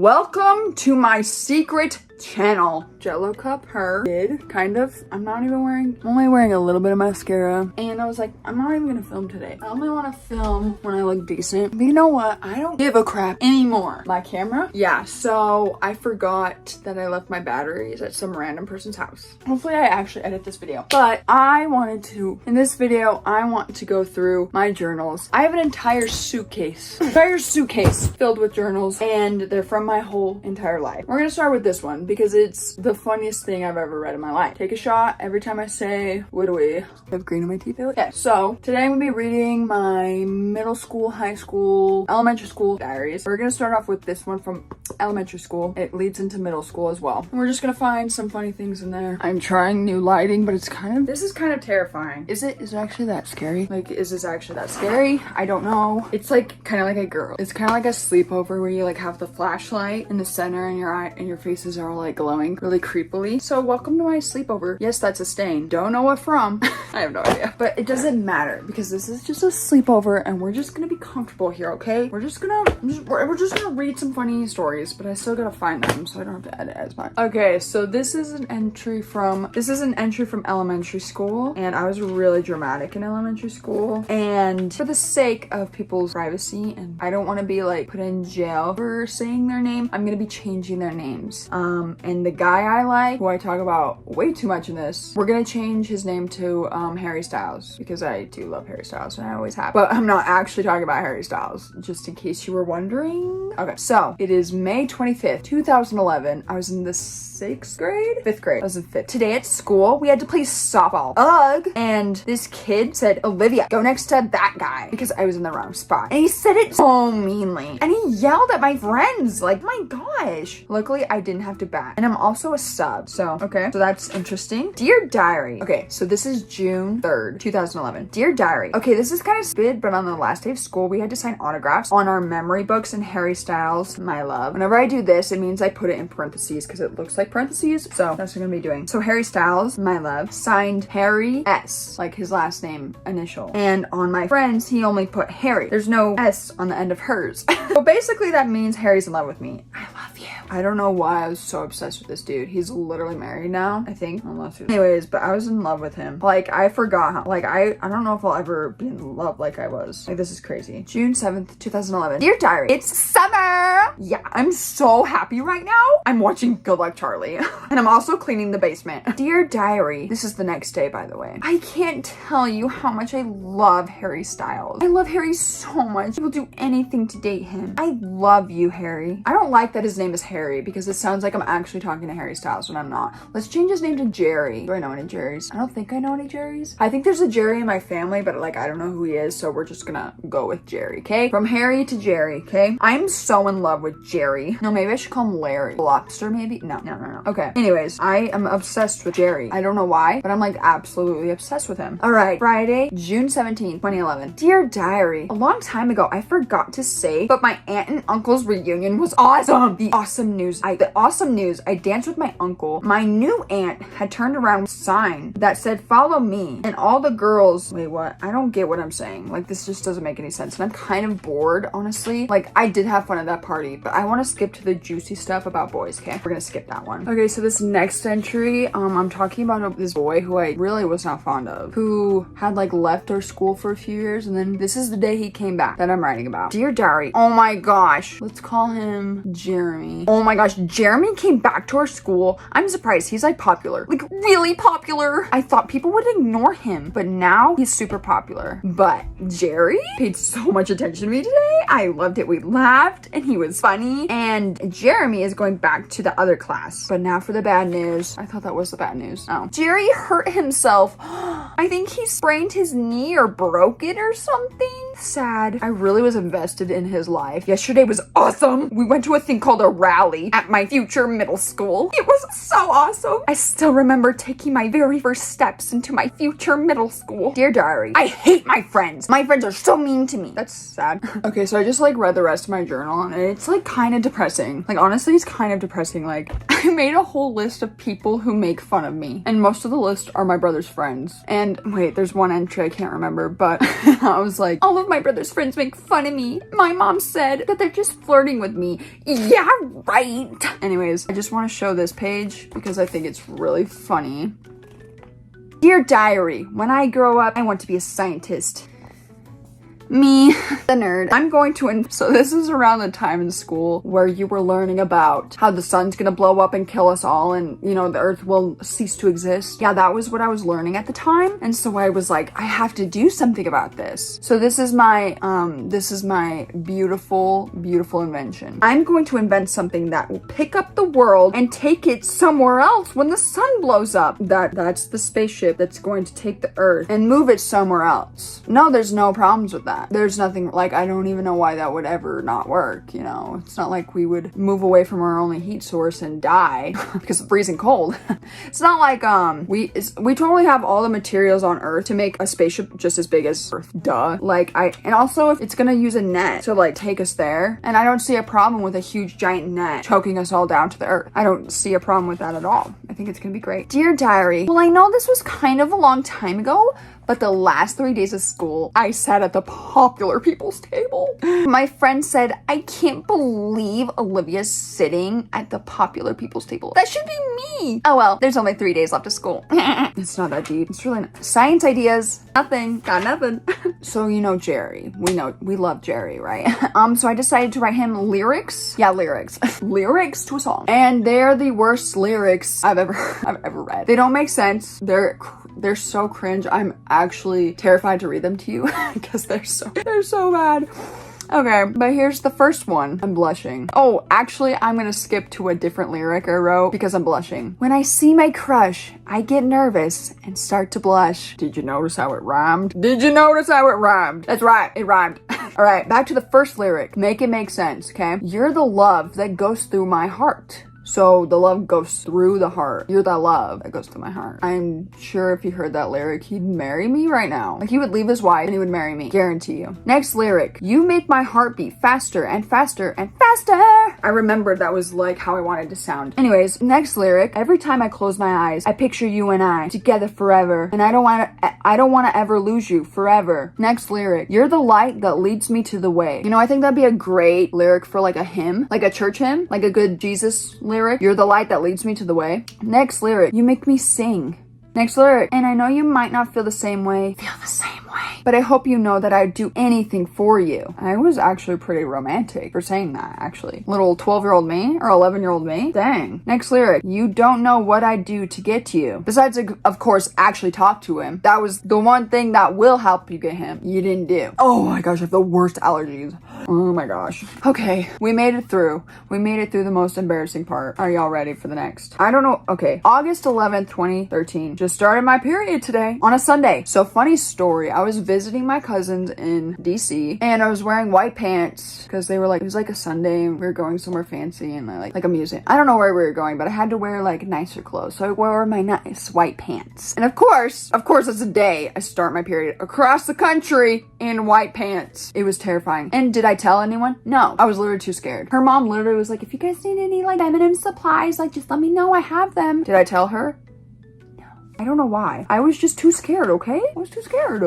Welcome to my secret channel. Jello cup, her, kind of. I'm only wearing a little bit of mascara. And I was like, I'm not even gonna film today. I only wanna film when I look decent. But you know what? I don't give a crap anymore. My camera? Yeah, so I forgot that I left my batteries at some random person's house. Hopefully I actually edit this video. But in this video, I want to go through my journals. I have an entire suitcase filled with journals, and they're from my whole entire life. We're gonna start with this one because it's the funniest thing I've ever read in my life. Take a shot every time I say, what do we have green on my teeth? Okay, so today I'm gonna be reading my middle school, high school, elementary school diaries. We're gonna start off with this one from elementary school. It leads into middle school as well. And we're just gonna find some funny things in there. I'm trying new lighting, but this is kind of terrifying. Is it actually that scary? Like, is this actually that scary? I don't know. It's like kind of like a girl. It's kind of like a sleepover where you like have the flashlight in the center and your eye and your faces are all like glowing really creepily. So welcome to my sleepover. Yes, that's a stain. Don't know what from. I have no idea. But it doesn't matter because this is just a sleepover and we're just gonna be comfortable here, okay? We're just gonna read some funny stories, but I still gotta find them so I don't have to edit as much. Okay, so this is an entry from elementary school, and I was really dramatic in elementary school, and for the sake of people's privacy, and I don't want to be like put in jail for saying their name, I'm gonna be changing their names. And the guy I like, who I talk about way too much in this, we're gonna change his name to Harry Styles, because I do love Harry Styles and I always have. But I'm not actually talking about Harry Styles, just in case you were wondering. Okay, so it is May 25th, 2011. I was in the 5th grade. I was in 5th. Today at school, we had to play softball. Ugh! And this kid said, Olivia, go next to that guy, because I was in the wrong spot. And he said it so meanly. And he yelled at my friends, like, my gosh. Luckily, I didn't have to bat. And I'm also a sub, so, okay. So that's interesting. Dear Diary. Okay, so this is June 3rd, 2011. Dear Diary. Okay, this is kind of stupid, but on the last day of school, we had to sign autographs on our memory books and Harry Styles, my love. Whenever I do this, it means I put it in parentheses because it looks like parentheses. So that's what I'm gonna be doing. So Harry Styles, my love, signed Harry S, like his last name initial. And on my friends, he only put Harry. There's no S on the end of hers. So basically that means Harry's in love with me. I love you. I don't know why I was so obsessed with this dude. He's literally married now, I think. Anyways, but I was in love with him. Like, I forgot how, like, I don't know if I'll ever be in love like I was. Like, this is crazy. June 7th, 2011. Dear Diary, it's summer! Yeah, I'm so happy right now. I'm watching Good Luck Charlie. And I'm also cleaning the basement. Dear Diary, this is the next day, by the way. I can't tell you how much I love Harry Styles. I love Harry so much. I will do anything to date him. I love you, Harry. I don't like that his name is Harry because it sounds like I'm actually talking to Harry Styles when I'm not. Let's change his name to Jerry. Do I know any Jerrys? I don't think I know any Jerrys. I think there's a Jerry in my family, but like I don't know who he is, so we're just gonna go with Jerry, okay? From Harry to Jerry, okay? I'm so in love with Jerry. No, maybe I should call him Larry. Lobster, maybe? No. Okay. Anyways, I am obsessed with Jerry. I don't know why, but I'm like absolutely obsessed with him. All right, Friday, June 17th, 2011. Dear Diary, a long time ago, I forgot to say, but my aunt and uncle's reunion was awesome. The awesome news, I danced with my uncle. My new aunt had turned around a sign that said, follow me. And all the girls, wait, what? I don't get what I'm saying. Like, this just doesn't make any sense. And I'm kind of bored, honestly. Like, I did have fun at that party, but I want to skip to the juicy stuff about boys, okay? We're gonna skip that one. Okay, so this next entry, I'm talking about this boy who I really was not fond of, who had like left our school for a few years, and then this is the day he came back that I'm writing about. Dear Diary, oh my gosh. Let's call him Jeremy. Oh my gosh, Jeremy came back to our school. I'm surprised. He's like popular, like really popular. I thought people would ignore him, but now he's super popular. But Jerry paid so much attention to me today. I loved it. We laughed and he was funny. And Jeremy is going back to the other class. But now for the bad news. I thought that was the bad news. Oh, Jerry hurt himself. I think he sprained his knee or broke it or something. Sad. I really was invested in his life. Yesterday was awesome. We went to a thing called a rally at my future middle school. It was so awesome. I still remember taking my very first steps into my future middle school. Dear Diary, I hate my friends. My friends are so mean to me. That's sad. Okay, so I just like read the rest of my journal and it's like kind of depressing. Like honestly, it's kind of depressing. Like I made a whole list of people who make fun of me, and most of the list are my brother's friends. And wait, there's one entry I can't remember, but I was like, all of my brother's friends make fun of me. My mom said that they're just flirting with me. Yeah, right. Anyways, I just want to show this page because I think it's really funny. Dear Diary, when I grow up, I want to be a scientist. Me, the nerd. I'm going to, so this is around the time in school where you were learning about how the sun's gonna blow up and kill us all and, you know, the earth will cease to exist. Yeah, that was what I was learning at the time. And so I was like, I have to do something about this. So this is my beautiful, beautiful invention. I'm going to invent something that will pick up the world and take it somewhere else when the sun blows up. That's the spaceship that's going to take the earth and move it somewhere else. No, there's no problems with that. There's nothing, like, I don't even know why that would ever not work, you know? It's not like we would move away from our only heat source and die because of freezing cold. It's not like, we totally have all the materials on Earth to make a spaceship just as big as Earth. Duh. Like, and also if it's gonna use a net to, like, take us there, and I don't see a problem with a huge giant net choking us all down to the Earth. I don't see a problem with that at all. I think it's gonna be great. Dear Diary, well, I know this was kind of a long time ago, but the last 3 days of school, I sat at the popular people's table. My friend said, I can't believe Olivia's sitting at the popular people's table. That should be me. Oh well, there's only 3 days left of school. It's not that deep. It's really not. Science ideas, nothing, got nothing. So you know Jerry. We love Jerry, right? So I decided to write him lyrics. Yeah, lyrics. Lyrics to a song. And they're the worst lyrics I've ever read. They don't make sense. They're so cringe. I'm actually terrified to read them to you because they're so bad. Okay, but here's the first one. I'm blushing. Oh, actually, I'm gonna skip to a different lyric I wrote because I'm blushing. When I see my crush, I get nervous and start to blush. Did you notice how it rhymed? Did you notice how it rhymed? That's right, it rhymed. All right, back to the first lyric. Make it make sense, okay? You're the love that goes through my heart. So the love goes through the heart. You're that love that goes through my heart. I'm sure if he heard that lyric, he'd marry me right now. Like, he would leave his wife and he would marry me. Guarantee you. Next lyric. You make my heart beat faster and faster and faster. I remembered that was like how I wanted to sound. Anyways, next lyric. Every time I close my eyes, I picture you and I together forever. And I don't want to ever lose you forever. Next lyric. You're the light that leads me to the way. You know, I think that'd be a great lyric for like a hymn, like a church hymn, like a good Jesus lyric. You're the light that leads me to the way. Next lyric. You make me sing. Next lyric. And I know you might not feel the same way. Feel the same way. But I hope you know that I'd do anything for you. I was actually pretty romantic for saying that, actually. Little 12-year-old me or 11-year-old me. Dang. Next lyric. You don't know what I'd do to get to you. Besides, of course, actually talk to him. That was the one thing that will help you get him. You didn't do. Oh my gosh, I have the worst allergies. Oh my gosh. Okay, we made it through. We made it through the most embarrassing part. Are y'all ready for the next? I don't know. Okay, August 11th, 2013. Just started my period today on a Sunday. So funny story. I was visiting my cousins in DC and I was wearing white pants because they were like, it was like a Sunday and we were going somewhere fancy and like a museum. I don't know where we were going, but I had to wear like nicer clothes. So I wore my nice white pants. And of course, it's a day I start my period across the country in white pants. It was terrifying. And did I tell anyone? No, I was literally too scared. Her mom literally was like, if you guys need any like feminine supplies, like just let me know, I have them. Did I tell her? I don't know why. I was just too scared, okay? I was too scared.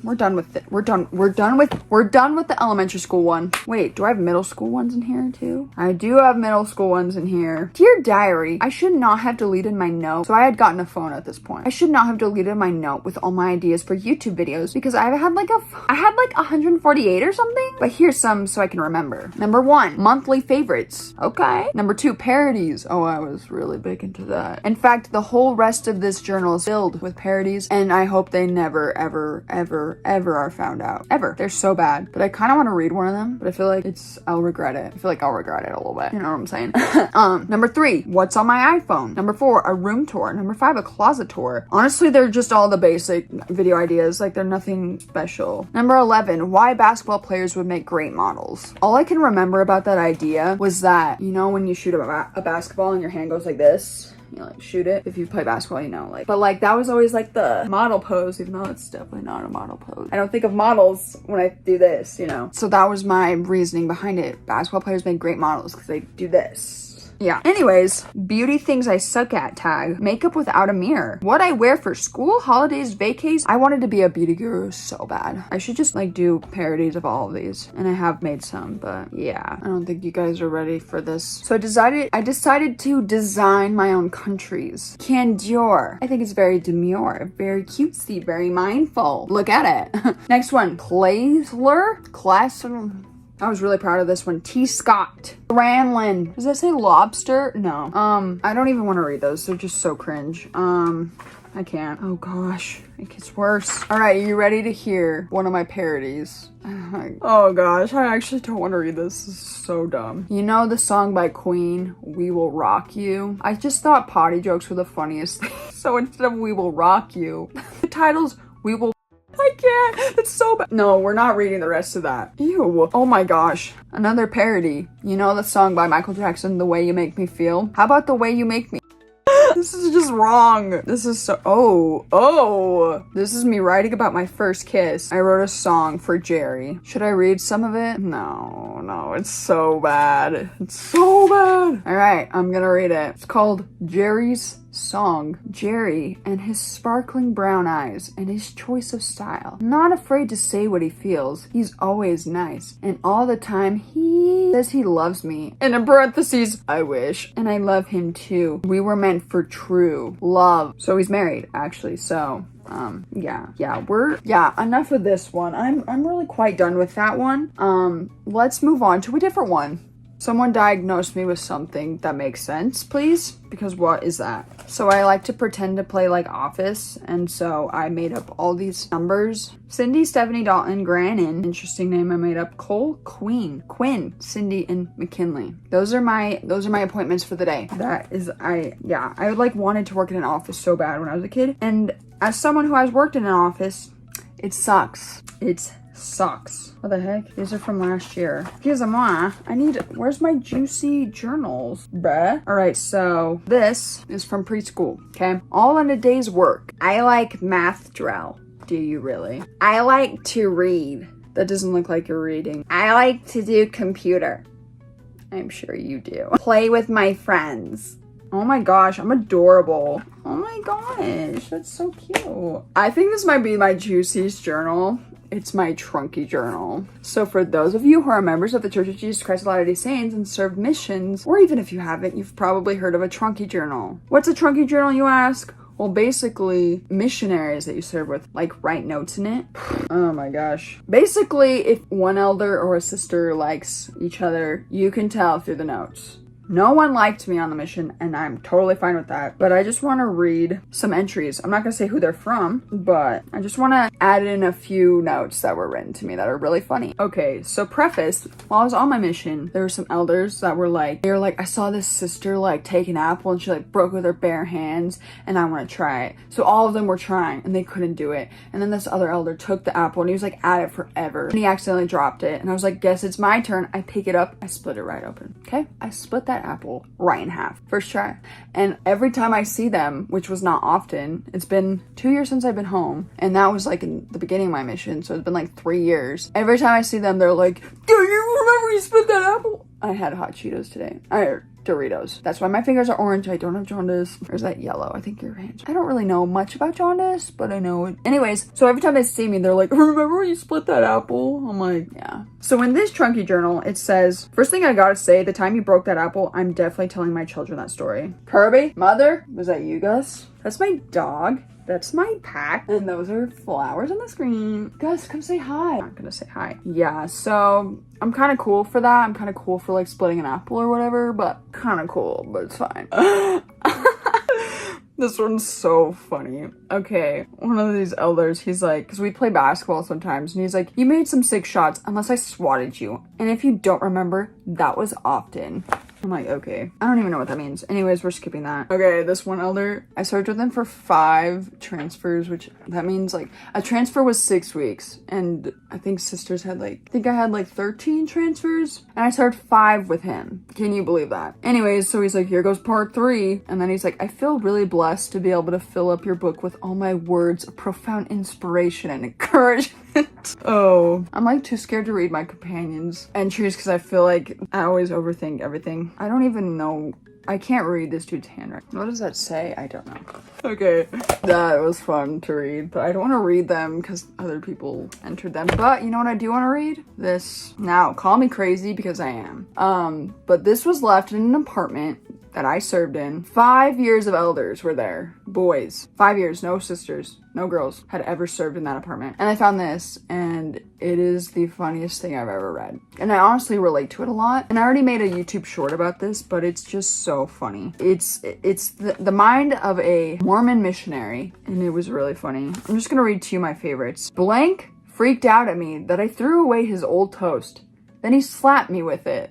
We're done with it. We're done with the elementary school one. Wait, do I have middle school ones in here too? I do have middle school ones in here. Dear Diary, I should not have deleted my note. So I had gotten a phone at this point. I should not have deleted my note with all my ideas for YouTube videos because I had like 148 or something. But here's some so I can remember. Number 1, monthly favorites. Okay. Number 2, parodies. Oh, I was really big into that. In fact, the whole rest of this journal is filled with parodies and I hope they never, ever, ever, ever are found out. Ever. They're so bad. But I kind of want to read one of them, but I feel like I'll regret it. I feel like I'll regret it a little bit. You know what I'm saying? Number 3, what's on my iPhone? Number 4, a room tour. Number 5, a closet tour. Honestly, they're just all the basic video ideas. Like, they're nothing special. Number 11, why basketball players would make great models. All I can remember about that idea was that, you know, when you shoot a basketball and your hand goes like this, you like shoot it. If you play basketball, you know, like, but like that was always like the model pose, even though it's definitely not a model pose. I don't think of models when I do this, you know. So that was my reasoning behind it. Basketball players make great models because they do this. Yeah. Anyways, beauty things I suck at tag. Makeup without a mirror. What I wear for school, holidays, vacays. I wanted to be a beauty guru so bad. I should just like do parodies of all of these. And I have made some, but yeah. I don't think you guys are ready for this. So I decided to design my own countries. Candor. I think it's very demure, very cutesy, very mindful. Look at it. Next one. Class. I was really proud of this one. T. Scott. Granlin. Does that say lobster? No. I don't even want to read those. They're just so cringe. I can't. Oh gosh, it gets worse. All right, you ready to hear one of my parodies? Oh gosh, I actually don't want to read this. This is so dumb. You know the song by Queen, We Will Rock You? I just thought potty jokes were the funniest thing. So instead of We Will Rock You, the title's We Will. I can't. It's so bad. No, we're not reading the rest of that. Ew. Oh my gosh. Another parody. You know the song by Michael Jackson, The Way You Make Me Feel? How about The Way You Make Me? This is just wrong. This is so, oh. This is me writing about my first kiss. I wrote a song for Jerry. Should I read some of it? No, it's so bad. It's so bad. All right, I'm gonna read it. It's called Jerry's Song. Jerry and his sparkling brown eyes and his choice of style. Not afraid to say what he feels. He's always nice. And all the time he says he loves me. And in parentheses, I wish. And I love him too. We were meant for true love. So he's married, actually. So yeah, enough of this one. I'm really quite done with that one. Let's move on to a different one. Someone diagnosed me with something that makes sense, please, because what is that? So I like to pretend to play like Office, and so I made up all these numbers. Cindy, Stephanie, Dalton, Grannon, interesting name I made up. Cole, Queen, Quinn, Cindy, and McKinley. Those are my appointments for the day. I like wanted to work in an office so bad when I was a kid, and as someone who has worked in an office, it sucks. It sucks. What the heck? These are from last year. Excuse-moi. Where's my juicy journals, bruh? All right, so this is from preschool, okay? All in a day's work. I like math drill. Do you really? I like to read. That doesn't look like you're reading. I like to do computer. I'm sure you do. Play with my friends. Oh my gosh, I'm adorable. Oh my gosh, that's so cute. I think this might be my juiciest journal. It's my trunky journal. So for those of you who are members of the Church of Jesus Christ of Latter-day Saints and served missions, or even if you haven't, you've probably heard of a trunky journal. What's a trunky journal, you ask? Well, basically, missionaries that you serve with, like, write notes in it. Oh my gosh. Basically, if one elder or a sister likes each other, you can tell through the notes. No one liked me on the mission, and I'm totally fine with that. But I just want to read some entries. I'm not going to say who they're from, but I just want to add in a few notes that were written to me that are really funny. Okay, so preface, while I was on my mission, there were some elders that were like, I saw this sister like take an apple and she like broke with her bare hands, and I want to try it. So all of them were trying, and they couldn't do it. And then this other elder took the apple, and he was like at it forever. And he accidentally dropped it, and I was like, guess it's my turn. I pick it up, I split it right open. Okay, I split that apple right in half. First try. And every time I see them, which was not often, it's been 2 years since I've been home, and that was like in the beginning of my mission, so it's been like 3 years. Every time I see them, they're like, do you remember you split that apple? I had hot Cheetos today. Doritos. That's why my fingers are orange. I don't have jaundice. Or is that yellow? I think your hands. I don't really know much about jaundice, but I know it. Anyways, so every time they see me, they're like, remember when you split that apple? I'm like, yeah. So in this trunky journal, it says, first thing I gotta say, the time you broke that apple, I'm definitely telling my children that story. Kirby? Mother? Was that you, Gus? That's my dog. That's my pack. And those are flowers on the screen. Gus, come say hi. I'm not gonna say hi. Yeah, so I'm kind of cool for that. I'm kind of cool for like splitting an apple or whatever, but kind of cool, but it's fine. This one's so funny. Okay, one of these elders, he's like, because we play basketball sometimes, and he's like, you made some sick shots unless I swatted you. And if you don't remember, that was often. I'm like, okay. I don't even know what that means. Anyways, we're skipping that. Okay, this one elder, I served with him for 5 transfers, which that means like a transfer was 6 weeks. And I think sisters had I had like 13 transfers, and I served 5 with him. Can you believe that? Anyways, so he's like, here goes part 3. And then he's like, I feel really blessed to be able to fill up your book with all my words of profound inspiration and encouragement. Oh, I'm like too scared to read my companions' entries because I feel like I always overthink everything. I don't even know. I can't read this dude's handwriting. What does that say? I don't know. Okay, that was fun to read, but I don't want to read them because other people entered them. But you know what I do want to read? This. Now, call me crazy because I am. But this was left in an apartment that I served in. 5 years of elders were there. Boys. 5 years, no sisters, no girls had ever served in that apartment. And I found this, and it is the funniest thing I've ever read. And I honestly relate to it a lot. And I already made a YouTube short about this, but it's just so funny. It's the mind of a Mormon missionary, and it was really funny. I'm just gonna read to you my favorites. Blank freaked out at me that I threw away his old toast. Then he slapped me with it.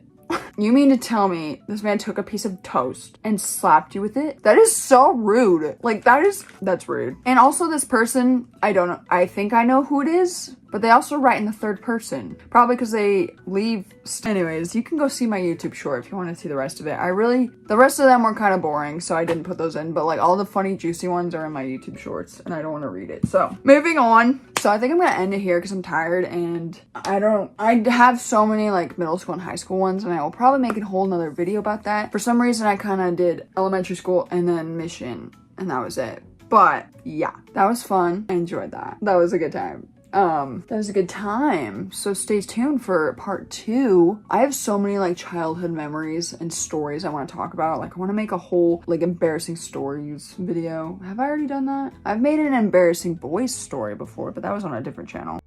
You mean to tell me this man took a piece of toast and slapped you with it? That is so rude. Like, that's rude. And also this person, I don't know, I think I know who it is, but they also write in the third person. Probably because they leave. Anyways, you can go see my YouTube short if you want to see the rest of it. The rest of them were kind of boring, so I didn't put those in, but like all the funny, juicy ones are in my YouTube shorts, and I don't want to read it. So, moving on. So I think I'm gonna end it here because I'm tired, and I have so many like middle school and high school ones, and I will probably make a whole nother video about that. For some reason, I kind of did elementary school and then mission, and that was it. But yeah, that was fun. I enjoyed that. That was a good time. That was a good time. So stay tuned for part 2. I have so many like childhood memories and stories I want to talk about. Like I want to make a whole like embarrassing stories video. Have I already done that? I've made an embarrassing boys story before, but that was on a different channel.